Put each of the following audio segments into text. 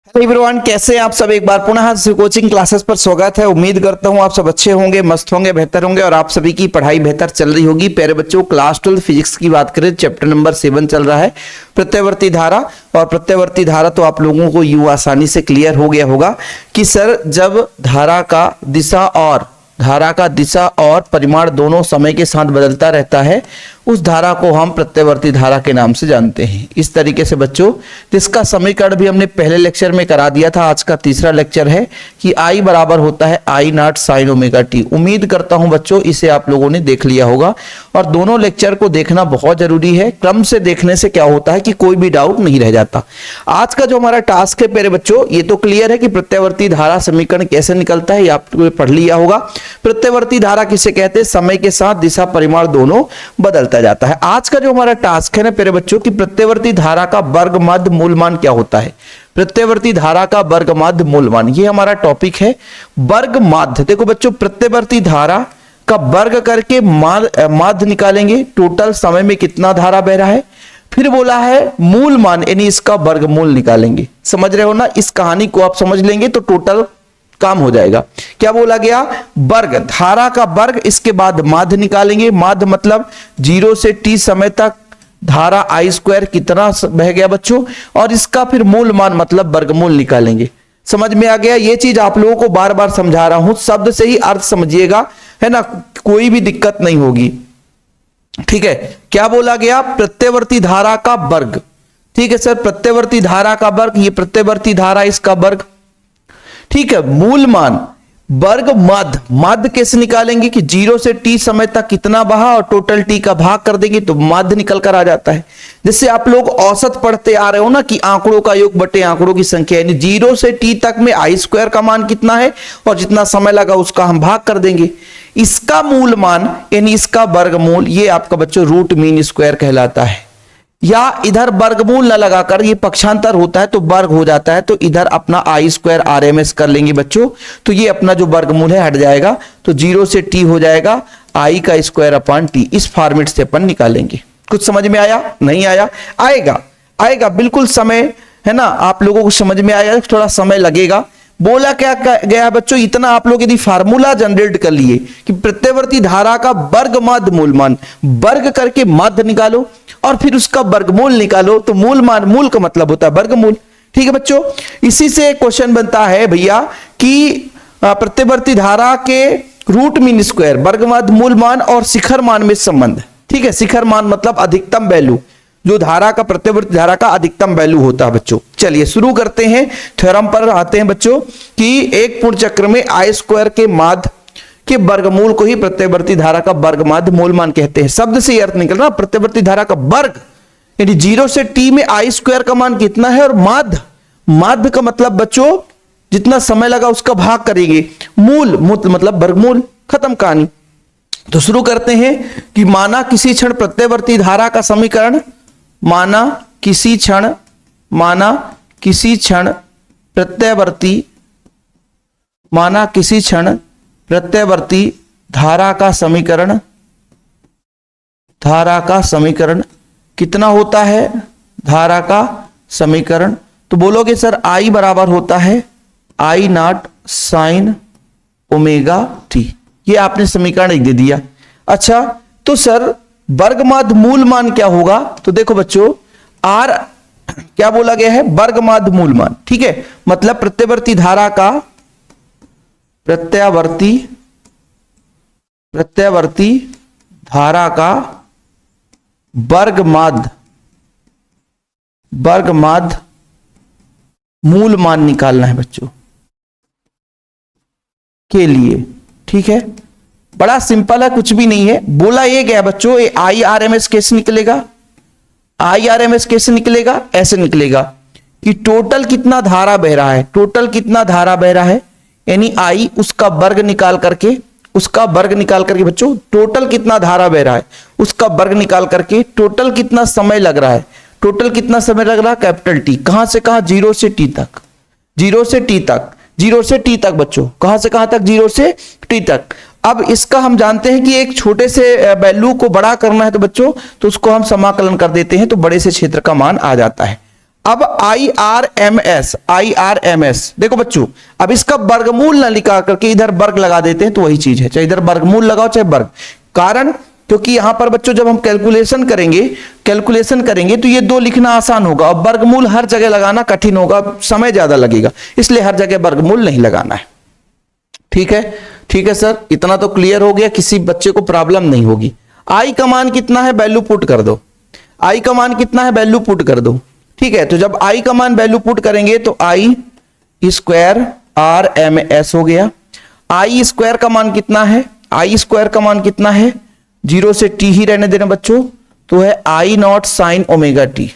Hello everyone, कैसे हैं आप सब। एक बार पुनः कोचिंग क्लासेस पर स्वागत है। उम्मीद करता हूं आप सब अच्छे होंगे, मस्त होंगे, बेहतर होंगे और आप सभी की पढ़ाई बेहतर चल रही होगी। प्यारे बच्चों, क्लास 12 फिजिक्स की बात करें, चैप्टर नंबर 7 चल रहा है प्रत्यावर्ती धारा। और प्रत्यावर्ती धारा तो आप लोगों को यूं आसानी से क्लियर हो गया होगा कि सर जब धारा का दिशा और परिमाण दोनों समय के साथ बदलता रहता है, उस धारा को हम प्रत्यावर्ती धारा के नाम से जानते हैं। इस तरीके से बच्चों, जिसका समीकरण भी हमने पहले लेक्चर में करा दिया था। आज का तीसरा लेक्चर है कि I बराबर होता है I not sine omega T. उम्मीद करता हूं बच्चों इसे आप लोगों ने देख लिया होगा और दोनों लेक्चर को देखना बहुत जरूरी है। क्रम से देखने से क्या होता है कि कोई भी डाउट नहीं रह जाता। आज का जो हमारा टास्क है प्यारे बच्चों, ये तो क्लियर है कि प्रत्यावर्ती धारा समीकरण कैसे निकलता है, ये आपने पढ़ लिया होगा। प्रत्यावर्ती धारा किसे कहते हैं? समय के साथ दिशा परिमाण दोनों बदलता जाता है। आज का जो हमारा टास्क है ना प्यारे बच्चों, कि प्रत्यावर्ती धारा का वर्ग माध्य मूल मान क्या होता है। प्रत्यावर्ती धारा का वर्ग माध्य मूल मान, ये हमारा टॉपिक है। वर्ग माध्य, देखो बच्चों, प्रत्यावर्ती धारा का वर्ग करके माध्य निकालेंगे, टोटल समय में कितना धारा बह रहा है। फिर बोला है मूल मान, यानी इसका वर्गमूल निकालेंगे। समझ रहे हो ना, इस कहानी को आप समझ लेंगे तो टोटल काम हो जाएगा। क्या बोला गया? वर्ग, धारा का वर्ग, इसके बाद माध्य निकालेंगे। माध्य मतलब 0 से t समय तक धारा I स्क्वायर कितना बह गया बच्चों, और इसका फिर मूल मान मतलब वर्गमूल निकालेंगे। समझ में आ गया? ये चीज आप लोगों को बार बार समझा रहा हूं, शब्द से ही अर्थ समझिएगा, है ना, कोई भी दिक्कत नहीं होगी। ठीक है, क्या बोला गया? प्रत्यावर्ती धारा का वर्ग। ठीक है सर, प्रत्यावर्ती धारा का वर्ग, ये प्रत्यावर्ती धारा, इसका वर्ग। ठीक है, मूल मान, वर्ग माध्य। माध्य कैसे निकालेंगे कि 0 से t समय तक कितना बहा और टोटल t का भाग कर देंगे तो माध्य निकल कर आ जाता है। जिससे आप लोग औसत पढ़ते आ रहे हो ना कि आंकड़ों का योग बटे आंकड़ों की संख्या, यानी 0 से t तक में I स्क्वायर का मान कितना है और जितना समय लगा उसका हम भाग कर देंगे। इसका मूल मान यानी इसका वर्गमूल, ये आपका बच्चों रूट मीन स्क्वायर कहलाता है। या इधर वर्गमूल न लगाकर, ये पक्षांतर होता है तो वर्ग हो जाता है, तो इधर अपना I स्क्वायर RMS कर लेंगे बच्चों, तो ये अपना जो वर्गमूल है हट जाएगा, तो 0 से t हो जाएगा I का स्क्वायर अपॉन t। इस फॉर्मेट से अपन निकालेंगे। कुछ समझ में आया? नहीं आया? आएगा बिल्कुल, समय है ना, आप लोगों को समझ में आया, थोड़ा समय लगेगा। बोला क्या गया बच्चों, इतना आप लोग यदि फार्मूला जनरेट कर लिए कि प्रत्यावर्ती धारा का वर्ग माध्य मूल मान, वर्ग करके माध्य निकालो और फिर उसका वर्गमूल निकालो, तो मूल मान, मूल का मतलब होता है वर्गमूल। ठीक है बच्चों, इसी से क्वेश्चन बनता है भैया कि प्रत्यावर्ती धारा के रूट मीन स्क्वायर, वर्ग माध्य मूल मान और शिखर मान में संबंध। ठीक है, शिखर मान मतलब अधिकतम वैल्यू, जो धारा का, प्रत्यावर्ती धारा का अधिकतम वैल्यू होता है बच्चों। चलिए शुरू करते हैं, थ्योरम पर आते हैं बच्चों कि एक पूर्ण चक्र में I स्क्वायर के माध्य के वर्गमूल को ही प्रत्यावर्ती धारा का वर्ग माध्य मूल मान कहते हैं। शब्द से अर्थ निकल रहा, प्रत्यावर्ती धारा का वर्ग यानी 0 से t में I स्क्वायर का मान कितना है, और माध्य का मतलब बच्चों जितना समय लगा उसका भाग करेंगे। मूल मतलब वर्गमूल, खत्म कहानी। तो शुरू करते हैं कि माना किसी क्षण प्रत्यावर्ती धारा का समीकरण, माना किसी क्षण प्रत्यावर्ती धारा का समीकरण कितना होता है? धारा का समीकरण, तो बोलोगे सर I बराबर होता है I not sine omega T. ये आपने समीकरण एक दे दिया। अच्छा, तो सर वर्ग माध्य मूल मान क्या होगा? तो देखो बच्चों, R क्या बोला गया है? वर्ग माध्य मूल मान। ठीक है, मतलब प्रत्यावर्ती धारा का वर्ग माध्य मूल मान निकालना है बच्चों के लिए। ठीक है, बड़ा सिंपल है, कुछ भी नहीं है। बोला ये गया बच्चों, ये IRMS कैसे निकलेगा? IRMS कैसे निकलेगा? ऐसे निकलेगा कि टोटल कितना धारा बह रहा है, टोटल कितना धारा बह रहा है, यानी I उसका वर्ग निकाल करके बच्चों, टोटल कितना धारा बह रहा है उसका वर्ग निकाल करके, टोटल कितना समय लग रहा है, टोटल कितना समय लग रहा है, कैपिटल T। कहां से कहां? 0 से t तक, 0 से t तक बच्चों, कहां से कहां तक? 0 से t तक। अब इसका हम जानते हैं कि एक छोटे से वैल्यू को बड़ा करना है तो बच्चों, तो उसको हम समाकलन कर देते हैं तो बड़े से क्षेत्र का मान आ जाता है। अब IRMS देखो बच्चों, अब इसका वर्गमूल ना लिखा करके इधर वर्ग लगा देते हैं तो वही चीज है, चाहे इधर वर्गमूल लगाओ चाहे वर्ग। कारण क्योंकि यहां पर बच्चों जब हम कैलकुलेशन करेंगे तो ये दो लिखना आसान होगा और वर्गमूल हर जगह लगाना कठिन होगा, समय ज्यादा लगेगा, इसलिए हर जगह वर्गमूल नहीं लगाना है। ठीक है सर, इतना तो क्लियर हो गया, किसी बच्चे को प्रॉब्लम नहीं होगी। आई का मान कितना है वैल्यू पुट कर दो, आई का मान कितना है वैल्यू पुट कर दो। ठीक है, तो जब आई का मान वैल्यू पुट करेंगे तो आई स्क्वायर RMS हो गया। आई स्क्वायर का मान कितना है, आई स्क्वायर का मान कितना है, 0 से t ही रहने देना बच्चों, तो है I not sine omega T.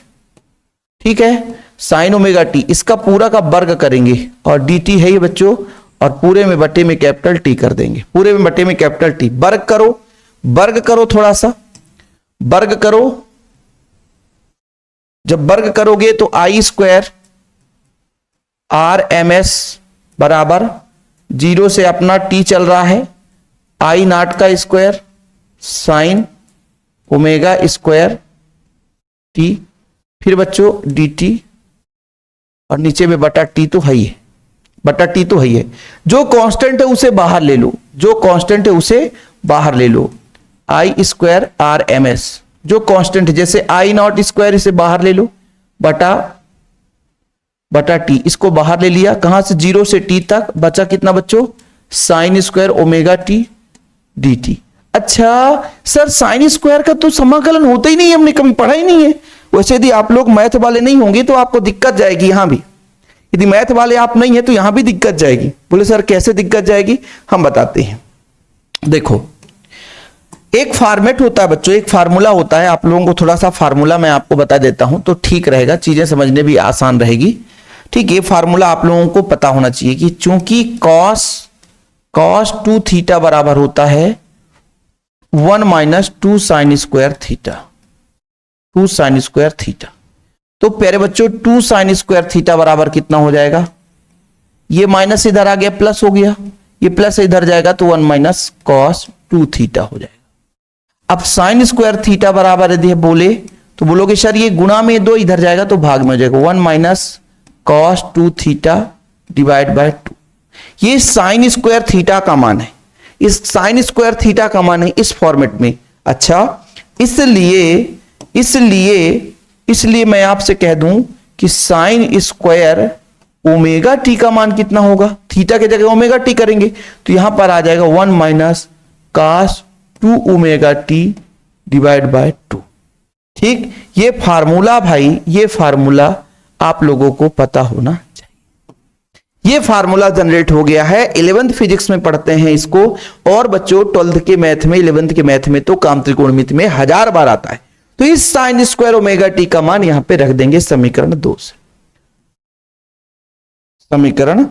ठीक है, साइन ओमेगा टी, इसका पूरा का वर्ग करेंगे और dt है ये बच्चों, और पूरे में बटे में कैपिटल T कर देंगे, पूरे में बटे में कैपिटल T। वर्ग करो थोड़ा सा, वर्ग करो, जब वर्ग करोगे तो आई स्क्वायर RMS बराबर 0 से अपना t चल रहा है, आई नॉट का square sine omega square t, फिर बच्चों dt, और नीचे में बटा t तो है ही है, बटा t तो है ही है। जो कांस्टेंट है उसे बाहर ले लो, जो कांस्टेंट है उसे बाहर ले लो, आई स्क्वायर RMS जो कांस्टेंट है, जैसे आई नॉट स्क्वायर इसे बाहर ले लो, बटा t, इसको बाहर ले लिया, कहां से 0 से t तक, बचा कितना बच्चों, sine square omega t dt। अच्छा सर, साइन स्क्वायर का तो समाकलन होता ही नहीं है, हमने कभी पढ़ा ही नहीं है। वैसे यदि आप लोग मैथ वाले नहीं होंगे तो आपको दिक्कत जाएगी, यहां भी यदि मैथ वाले आप नहीं है तो यहां भी दिक्कत जाएगी। बोले सर कैसे दिक्कत जाएगी, हम बताते हैं। देखो एक फॉर्मेट होता है बच्चों, एक फार्मूला होता है, आप लोगों को थोड़ा सा फार्मूला मैं आपको बता देता हूं तो ठीक रहेगा, चीजें समझने भी आसान रहेगी। ठीक, ये फार्मूला आप लोगों को पता होना चाहिए कि चूंकि cos 2 थीटा बराबर होता है 1 minus 2 sine square theta, 2 sine square theta, तो प्यारे बच्चों 2 साइन स्क्वायर थीटा बराबर कितना हो जाएगा, ये माइनस इधर आ गया प्लस हो गया, ये प्लस इधर जाएगा तो 1 माइनस cos 2 थीटा हो जाएगा। अब साइन स्क्वायर थीटा बराबर यदि बोले तो बोलोगे सर ये गुणा में 2 इधर जाएगा तो भाग में हो जाएगा, 1 minus cos 2 theta divide by 2। ये साइन स्क्वायर थीटा का मान है, इस साइन स्क्वायर थीटा का मान है इस फॉर्मेट में। अच्छा इसलिए मैं आपसे कह दूं कि साइन स्क्वायर ओमेगा टी का मान कितना होगा, थीटा की जगह ओमेगा टी करेंगे तो यहां पर आ जाएगा 1 minus cos 2 omega T divide by 2। ठीक, ये फार्मूला भाई, ये फार्मूला आप लोगों को पता होना चाहिए। ये फार्मूला जनरेट हो गया है, 11th फिजिक्स में पढ़ते हैं इसको, और बच्चों 12th के मैथ में, 11th के मैथ में तो काम त्रिकोणमिति में 1000 बार आता है। तो इस साइन स्क्वायर ओमेगा टी का मान यहां पे रख देंगे समीकरण 2 से, समीकरण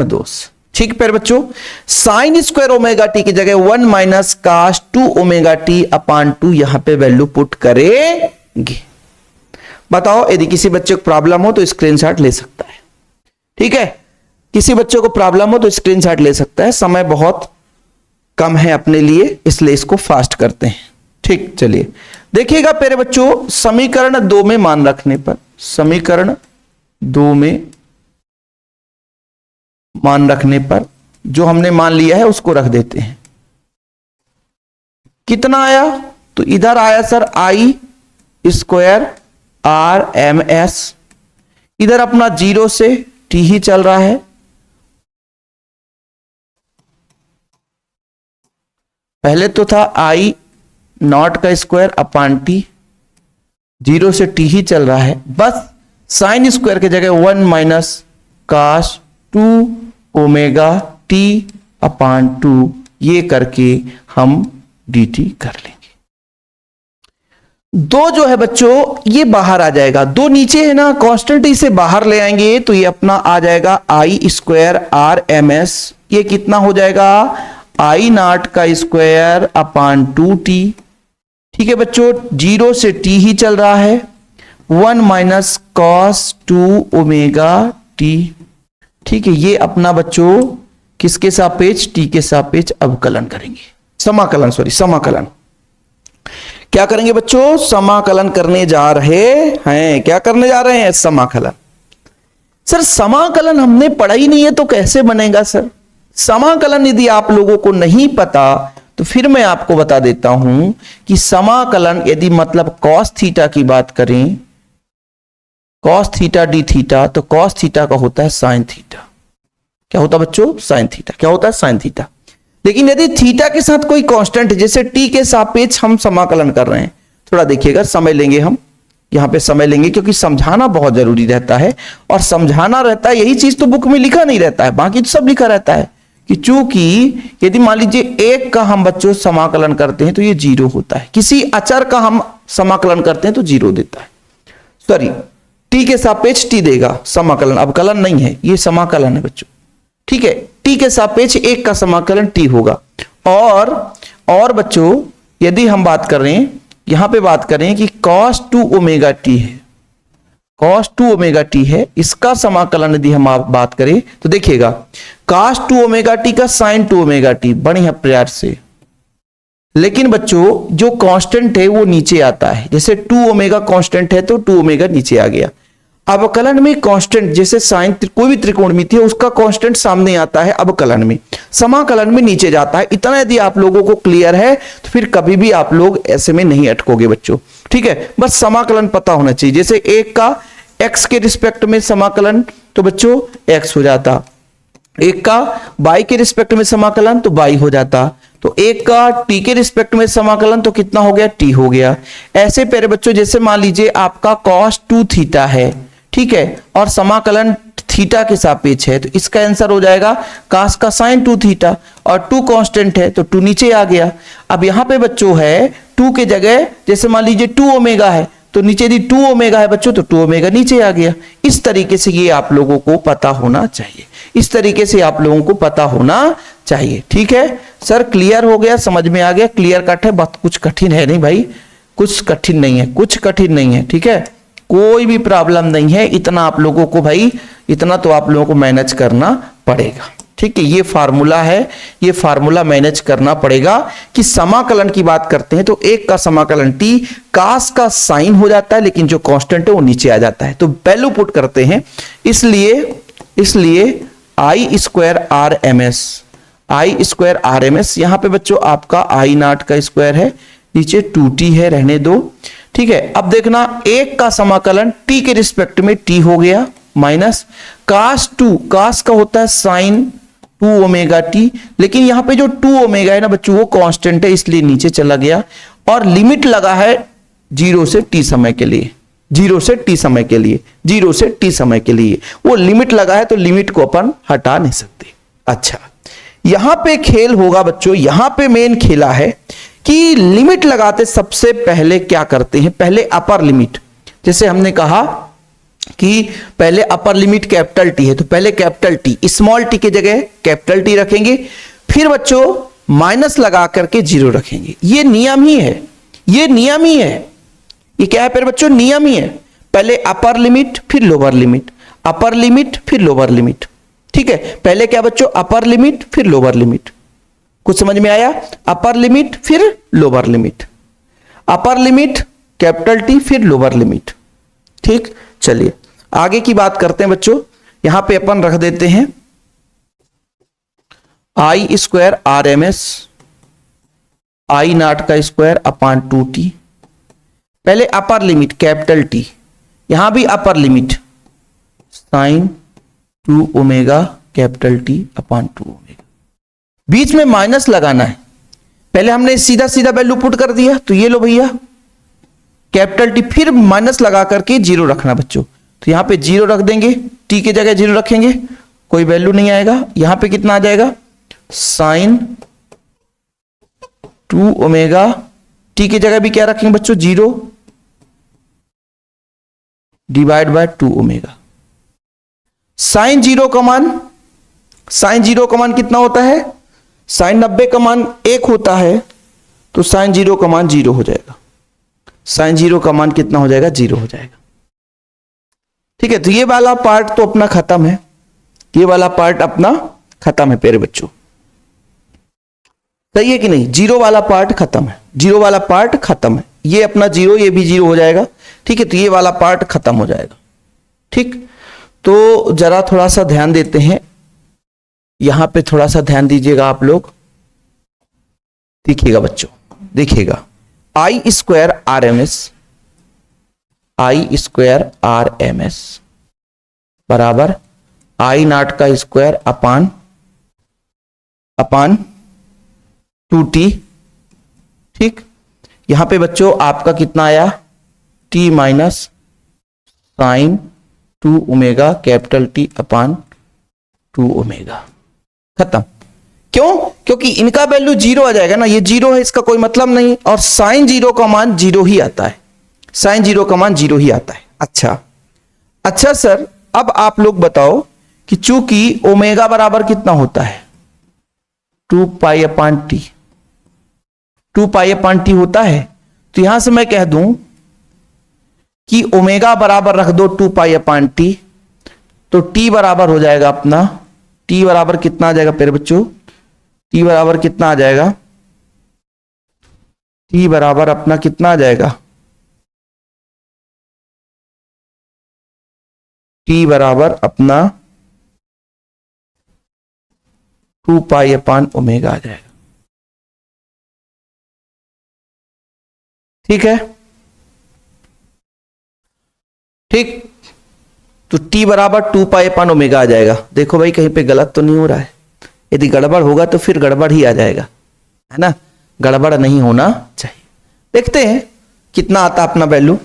2 से। ठीक प्यारे बच्चों, साइन स्क्वायर ओमेगा टी की जगह 1 minus cos 2 omega T upon 2 यहां पे वैल्यू पुट करेंगे। बताओ यदि किसी बच्चे को प्रॉब्लम हो तो स्क्रीनशॉट ले सकता है। ठीक है, किसी बच्चे को प्रॉब्लम हो तो स्क्रीनशॉट ले सकता है, समय बहुत कम है अपने लिए इसलिए इसको फास्ट करते हैं। ठीक, चलिए देखिएगा प्यारे बच्चों, समीकरण 2 में मान रखने पर, समीकरण 2 में मान रखने पर जो हमने मान लिया है उसको रख देते हैं। कितना आया, तो इधर आया सर आई स्क्वायर RMS, इधर अपना 0 से t ही चल रहा है, पहले तो था आई नॉट का स्क्वायर अपान टी, 0 से t ही चल रहा है, बस साइन स्क्वायर की जगह 1 minus cos 2 omega T upon 2 ये करके हम dt कर लेंगे। 2 जो है बच्चों ये बाहर आ जाएगा, 2 नीचे है ना, कांस्टेंट इसे बाहर ले आएंगे तो ये अपना आ जाएगा आई स्क्वायर RMS, ये कितना हो जाएगा आई नॉट का स्क्वायर अपान 2t। ठीक है बच्चों, 0 से t ही चल रहा है, 1 माइनस cos 2 ओमेगा टी। ठीक है, ये अपना बच्चों किसके सापेक्ष, t के सापेक्ष अवकलन करेंगे, समाकलन क्या करेंगे बच्चों? समाकलन करने जा रहे हैं। क्या करने जा रहे हैं? समाकलन। सर समाकलन हमने पढ़ा ही नहीं है तो कैसे बनेगा सर? समाकलन यदि आप लोगों को नहीं पता तो फिर मैं आपको बता देता हूं कि समाकलन यदि मतलब कॉस थीटा की बात करें, कॉस थीटा डी थीटा, तो कॉस थीटा का होता है साइन थीटा। क्या होता है बच्चों? Sine theta. क्या होता है? Sine theta. लेकिन यदि थीटा के साथ कोई कांस्टेंट है, जैसे टी के सापेक्ष हम समाकलन कर रहे हैं, थोड़ा देखिएगा, समय लेंगे हम यहां पे, समय लेंगे क्योंकि समझाना बहुत जरूरी रहता है। और समझाना रहता है, यही चीज तो बुक में लिखा नहीं रहता है, बाकी तो सब लिखा रहता है कि चूंकि यदि मान लीजिए एक का हम बच्चों समाकलन करते हैं तो ये 0 होता है, किसी अचर का हम समाकलन करते हैं तो 0 देता है। सॉरी, टी के सापेक्ष टी देगा समाकलन, अवकलन नहीं है, ये समाकलन है बच्चों। ठीक है, टी के सापेक्ष एक का समाकलन टी होगा। और बच्चों यदि हम बात करें, यहां पे बात करें कि cos 2 ओमेगा टी है, cos 2 ओमेगा टी है, इसका समाकलन यदि हम आप बात करें तो देखिएगा cos 2 ओमेगा टी का sin 2 ओमेगा टी, बढ़िया प्यार से। लेकिन बच्चों जो कांस्टेंट है वो नीचे आता है, जैसे 2 ओमेगा कांस्टेंट है तो 2 ओमेगा नीचे आ गया। अवकलन में कांस्टेंट जैसे साइन, कोई भी त्रिकोणमिति है उसका कांस्टेंट सामने आता है अवकलन में, समाकलन में नीचे जाता है। इतना यदि आप लोगों को क्लियर है तो फिर कभी भी आप लोग ऐसे में नहीं अटकोगे बच्चों। ठीक है, बस समाकलन पता होना चाहिए। जैसे एक का x के रिस्पेक्ट में समाकलन तो बच्चों x हो जाता, एक का y के रिस्पेक्ट में समाकलन तो y हो जाता, तो एक का t के रिस्पेक्ट में समाकलन तो कितना हो गया? t हो गया। ऐसे प्यारे बच्चों जैसे मान लीजिए आपका cos 2 थीटा है, ठीक है, और समाकलन थीटा के सापेक्ष है, तो इसका आंसर हो जाएगा cos का sin 2 थीटा, और 2 कांस्टेंट है तो 2 नीचे आ गया। अब यहां पे बच्चों है 2 के जगह जैसे मान लीजिए 2 ओमेगा है तो नीचे यदि 2 ओमेगा है बच्चों तो 2 ओमेगा नीचे आ गया। इस तरीके से ये आप लोगों को पता होना चाहिए, इस तरीके से आप लोगों को पता होना चाहिए। ठीक है सर, क्लियर हो गया, समझ में आ गया, क्लियर कट है, बात कुछ कठिन है नहीं भाई, कुछ कठिन नहीं है, कुछ कठिन नहीं है। ठीक है, कोई भी प्रॉब्लम नहीं है, इतना आप लोगों को भाई, इतना तो आप लोगों को मैनेज करना पड़ेगा। ठीक है, ये फार्मूला है, ये फार्मूला मैनेज करना पड़ेगा कि समाकलन की बात करते हैं तो एक का समाकलन टी कास का साइन हो जाता है, लेकिन जो कांस्टेंट है वो नीचे आ जाता है, तो वैल्यू पुट करते हैं। इसलिए आई स्क्वायर आर एम एस, आई स्क्वायर आर एम एस, यहां पे बच्चों आपका आई नॉट का स्क्वायर है, नीचे 2t है, रहने दो। ठीक है, अब देखना एक का समाकलन t के रिस्पेक्ट में t हो गया माइनस cos 2, cos का होता है sin 2 ओमेगा टी, लेकिन यहां पे जो 2 ओमेगा है ना बच्चों वो कांस्टेंट है इसलिए नीचे चला गया, और लिमिट लगा है 0 से t समय के लिए, 0 से t समय के लिए, 0 से t समय के लिए वो लिमिट लगा है, तो लिमिट को अपन हटा नहीं सकते। अच्छा, यहां पे खेल होगा बच्चों, यहां पे मेन खेला है कि लिमिट लगाते सबसे पहले क्या करते हैं, पहले अपर लिमिट, जैसे हमने कहा कि पहले अपर लिमिट कैपिटल टी है तो पहले कैपिटल टी, स्मॉल टी की जगह कैपिटल टी रखेंगे, फिर बच्चों माइनस लगा करके 0 रखेंगे। ये नियम ही है, ये नियम ही है, ये क्या है फिर बच्चों? नियम ही है। पहले अपर लिमिट फिर लोअर लिमिट, अपर लिमिट फिर लोअर लिमिट। ठीक है, पहले क्या बच्चों? अपर लिमिट फिर लोअर लिमिट। कुछ समझ में आया? अपर लिमिट फिर लोअर लिमिट, अपर लिमिट कैपिटल टी फिर लोअर लिमिट। ठीक, चलिए आगे की बात करते हैं बच्चों। यहां पे अपन रख देते हैं I square R M S, I not का स्क्वायर अपान 2t। पहले अपर लिमिट कैपिटल टी, यहां भी upper limit sine 2 omega capital T upon 2 omega, बीच में माइनस लगाना है। पहले हमने सीधा सीधा वैल्यू पुट कर दिया, तो ये लो भैया कैपिटल टी, फिर माइनस लगा करके 0 रखना बच्चों, तो यहां पे 0 रख देंगे, टी के जगह 0 रखेंगे, कोई वैल्यू नहीं आएगा। यहां पे कितना आ जाएगा? साइन 2 ओमेगा, टी की जगह भी क्या रखेंगे बच्चों? 0 डिवाइड बाय 2 ओमेगा। साइन 0 का मान, साइन 0 का मान कितना होता है? साइन 90 का मान 1 होता है, तो साइन 0 का मान 0 हो जाएगा, साइन 0 का मान कितना हो जाएगा? 0 हो जाएगा। ठीक है, तो ये वाला पार्ट तो अपना खत्म है, ये वाला पार्ट अपना खत्म है प्यारे बच्चों, सही है कि नहीं? 0 वाला पार्ट खत्म है, 0 वाला पार्ट खत्म है, ये अपना जीरो, ये भी जीरो हो जाएगा। ठीक है, तो ये वाला पार्ट खत्म हो जाएगा। ठीक, तो जरा थोड़ा सा ध्यान देते हैं, यहां पे थोड़ा सा ध्यान दीजिएगा आप लोग। देखिएगा बच्चों, देखिएगा आई स्क्वायर आर एम एस, आई स्क्वायर आर एम एस बराबर आई नॉट का स्क्वायर अपान 2t। ठीक, यहां पे बच्चों आपका कितना आया, t minus sine 2 omega capital T upon 2 omega. खत्म। क्यों? क्योंकि इनका वैल्यू जीरो आ जाएगा ना, ये जीरो है, इसका कोई मतलब नहीं, और साइन जीरो का मान जीरो ही आता है, साइन जीरो का मान जीरो ही आता है। अच्छा सर, अब आप लोग बताओ कि चूंकि ओमेगा बराबर कितना होता है, 2 पाई अपान टी, 2 पाई अपान टी होता है, तो यहां से मैं कह दूं कि ओमेगा बराबर रख दो 2 पाई अपान टी, तो टी बराबर हो जाएगा अपना, टी बराबर कितना आ जाएगा फिर बच्चों, टी बराबर कितना आ जाएगा, टी बराबर अपना कितना आ जाएगा, टी बराबर अपना 2 पाई अपान ओमेगा आ जाएगा। ठीक है, ठीक, तो t बराबर 2 पाई अपान ओमेगा आ जाएगा। देखो भाई कहीं पे गलत तो नहीं हो रहा है, यदि गड़बड़ होगा तो फिर गड़बड़ ही आ जाएगा, है ना, गड़बड़ नहीं होना चाहिए। देखते हैं कितना आता अपना वैल्यू।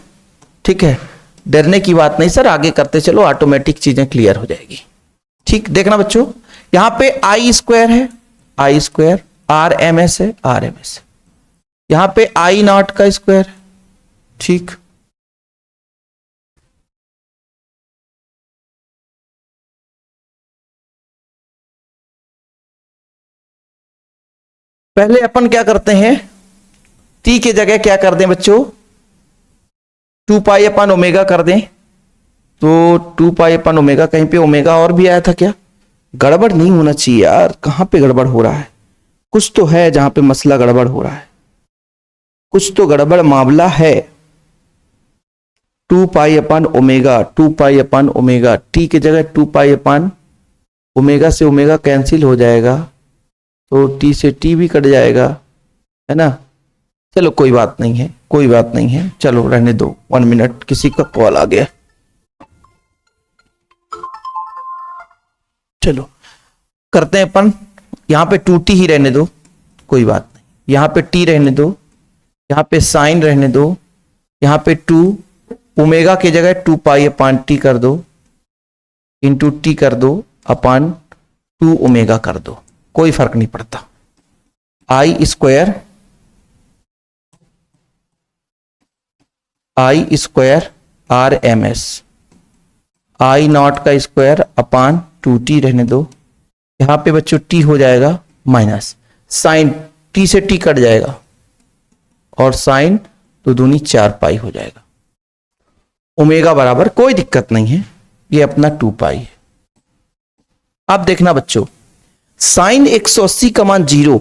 ठीक है, डरने की बात नहीं सर, आगे करते चलो, ऑटोमेटिक चीजें क्लियर हो जाएगी। ठीक, देखना बच्चों, यहां पे आई स्क्वायर है, आई स्क्वायर, आर एम एस है, आर एम एस, यहां पे आई नॉट का स्क्वायर है। ठीक, पहले अपन क्या करते हैं, टी के जगह क्या कर दें बच्चों, 2 पाई अपान ओमेगा कर दें। तो 2 पाई अपान ओमेगा, कहीं पे ओमेगा और भी आया था क्या, गड़बड़ नहीं होना चाहिए यार, कहां पे गड़बड़ हो रहा है, कुछ तो है जहां पे मसला गड़बड़ हो रहा है, कुछ तो गड़बड़ मामला है। 2 पाई अपान ओमेगा, 2 पाई अपान ओमेगा, टी के जगह 2 पाई अपान ओमेगा से ओमेगा कैंसिल हो जाएगा, तो टी से टी भी कट जाएगा, है ना। चलो कोई बात नहीं है, कोई बात नहीं है, चलो रहने दो, 1 मिनट, किसी का कॉल आ गया। चलो करते हैं अपन, यहां पे 2t ही रहने दो, कोई बात नहीं, यहां पे t रहने दो, यहां पे साइन रहने दो, यहां पे 2 ओमेगा की जगह 2 पाई अपान टी कर दो, इंटू टी कर दो अपान 2 ओमेगा कर दो, कोई फर्क नहीं पड़ता। I square, I square R M S, I not का स्क्वायर अपान 2t रहने दो, यहां पे बच्चों t हो जाएगा माइनस साइन, t से t कट जाएगा, और साइन तो दूनी 4 पाई हो जाएगा, ओमेगा बराबर कोई दिक्कत नहीं है, ये अपना 2 पाई है। अब देखना बच्चों, साइन 180 का मान 0,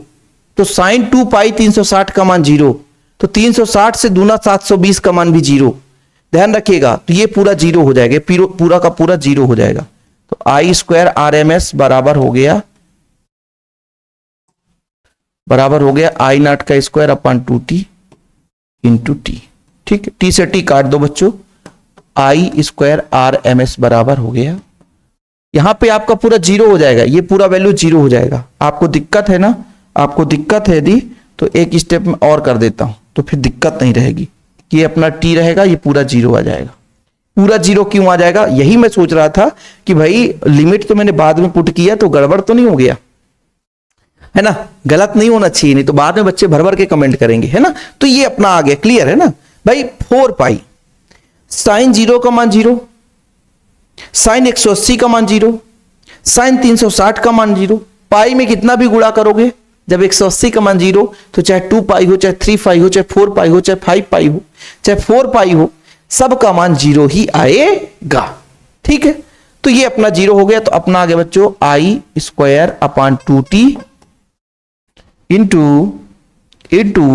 तो साइन 2 पाई 360 का मान 0, तो 360 से दूना 720 का मान भी 0, ध्यान रखिएगा, तो ये पूरा 0 हो जाएगा, पूरा का पूरा 0 हो जाएगा। तो आई स्क्वायर आर एम एस बराबर हो गया आई नॉट का square upon 2t into T. ठीक, टी से टी काट दो बच्चों, I square R M S बराबर हो गया, यहां पे आपका पूरा 0 हो जाएगा, ये पूरा वैल्यू 0 हो जाएगा। आपको दिक्कत है ना, आपको दिक्कत है यदि, तो एक स्टेप में और कर देता हूं, तो फिर दिक्कत नहीं रहेगी, ये अपना t रहेगा, ये पूरा 0 आ जाएगा। पूरा 0 क्यों आ जाएगा, यही मैं सोच रहा था कि भाई लिमिट तो मैंने बाद में पुट किया, तो गड़बड़ तो नहीं हो गया, है ना, गलत नहीं होना चाहिए, नहीं तो बाद में बच्चे भर भर के कमेंट करेंगे, है ना। तो ये अपना आ गया, क्लियर है ना भाई। 4 पाई, साइन 0 का मान 0, साइन 180 का मान 0, साइन 360 का मान 0, पाई में कितना भी गुणा करोगे, जब 180 का मान 0, तो चाहे 2 पाई हो, चाहे 3 पाई हो, चाहे 4 पाई हो, चाहे 5 पाई हो, चाहे 4 पाई हो, सबका मान 0 ही आएगा। ठीक है, तो ये अपना 0 हो गया, तो अपना आ गया बच्चों I square upon 2t into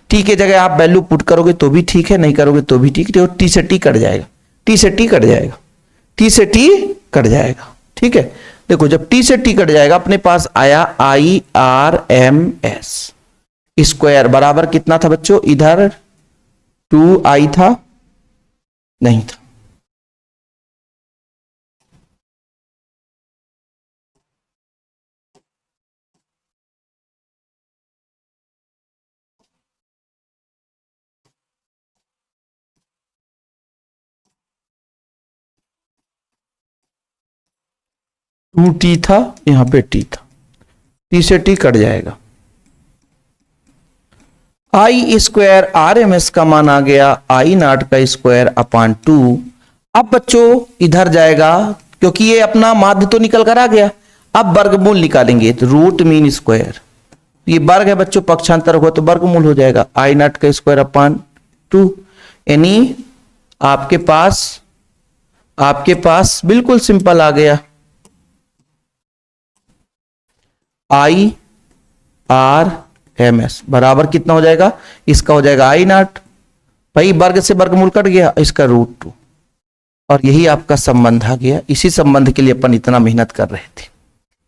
t T के जगह आप वैल्यू पुट करोगे तो भी ठीक है, नहीं करोगे तो भी ठीक है। टी से टी कट जाएगा, टी से टी कट जाएगा, टी से टी कट जाएगा। ठीक है, देखो जब टी से टी कट जाएगा अपने पास आया I R M S square बराबर कितना था बच्चों, इधर 2i था, नहीं था, टू टी था, यहां पे टी था, टी से टी कट जाएगा। आई स्क्वायर आर एम एस का मान आ गया आई नॉट का स्क्वायर अपॉन 2। अब बच्चों इधर जाएगा क्योंकि ये अपना माध्य तो निकल कर आ गया, अब वर्गमूल निकालेंगे तो रूट मीन स्क्वायर, ये वर्ग है बच्चों, पक्षांतर हुआ तो वर्गमूल हो जाएगा आई नॉट का स्क्वायर अपॉन 2। यानी आपके पास बिल्कुल सिंपल आ गया आई आर एम एस बराबर कितना हो जाएगा, इसका हो जाएगा आई नॉट, भाई वर्ग से वर्गमूल कट गया, इसका रूट 2, और यही आपका संबंध आ गया। इसी संबंध के लिए अपन इतना मेहनत कर रहे थे।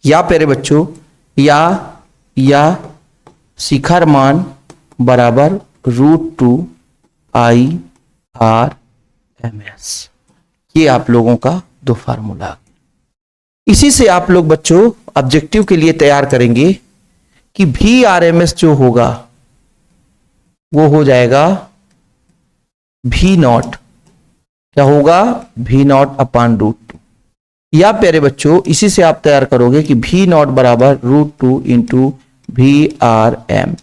या प्यारे बच्चों या शिखर मान बराबर root 2 I R M S, ये आप लोगों का दो फार्मूला। इसी से आप लोग बच्चों ऑब्जेक्टिव के लिए तैयार करेंगे कि भी आर एम एस जो होगा वो हो जाएगा भी नॉट, क्या होगा, भी नॉट अपॉन रूट 2। या प्यारे बच्चों इसी से आप तैयार करोगे कि भी नॉट बराबर रूट 2 इंटू भी आर एम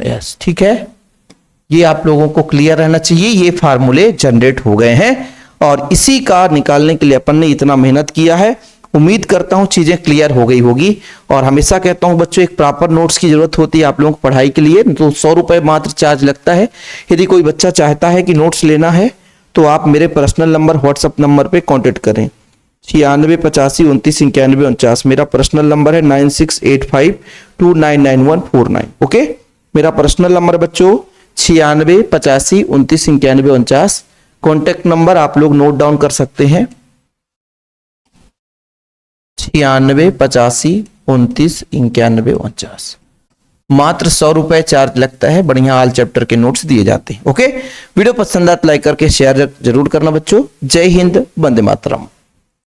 एस। ठीक है, ये आप लोगों को क्लियर रहना चाहिए। ये फार्मूले जनरेट हो गए हैं और इसी का निकालने के लिए अपन ने इतना मेहनत किया है। उम्मीद करता हूं चीजें क्लियर हो गई होगी। और हमेशा कहता हूं बच्चों एक प्रॉपर नोट्स की जरूरत होती है आप लोगों को पढ़ाई के लिए, तो 100 रुपए मात्र चार्ज लगता है। यदि कोई बच्चा चाहता है कि नोट्स लेना है तो आप मेरे पर्सनल नंबर व्हाट्सएप नंबर पे कांटेक्ट करें 9685299149। मेरा पर्सनल नंबर है 9685299149। ओके, मेरा पर्सनल नंबर बच्चों 9685299149। कॉन्टेक्ट नंबर आप लोग नोट डाउन कर सकते हैं 9685299149। मात्र 100 रुपए चार्ज लगता है, बढ़िया ऑल चैप्टर के नोट्स दिए जाते हैं। ओके, वीडियो पसंद आए तो लाइक करके शेयर जरूर करना बच्चों। जय हिंद, वंदे मातरम।